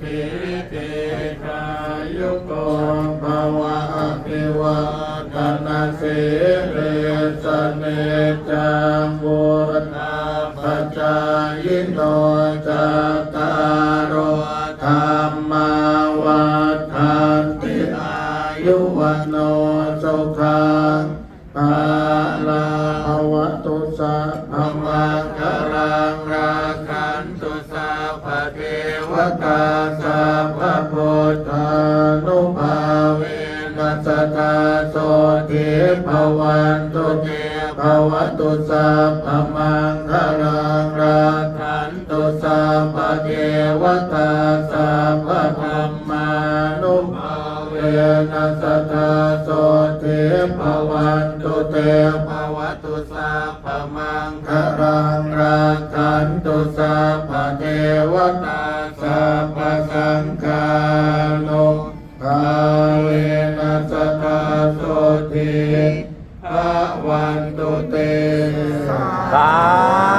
ภิเตกายุโกภวะอภิวาทนาสิริสเนจังวุฒาปัจจายโนจัตตารโอธรรมาวัฏันติอายุวันโนสุขังภาลังภวตุสัพพมังคลังราคันตุสัพพเทวตาสัพพพุทธานุภาเวนัสตาโสทิภวันตุเตภวตุสัพพมังคลังราคันตุสัพพเทวตาสัพพธัมมานุภาเวนัสตาโสทิภวันตุเตภวตุสัพพมังคลังราคันตุสัพพเทวตาสัพพสังฆานุภาเวนัสตาโสทิภวันตุเต สา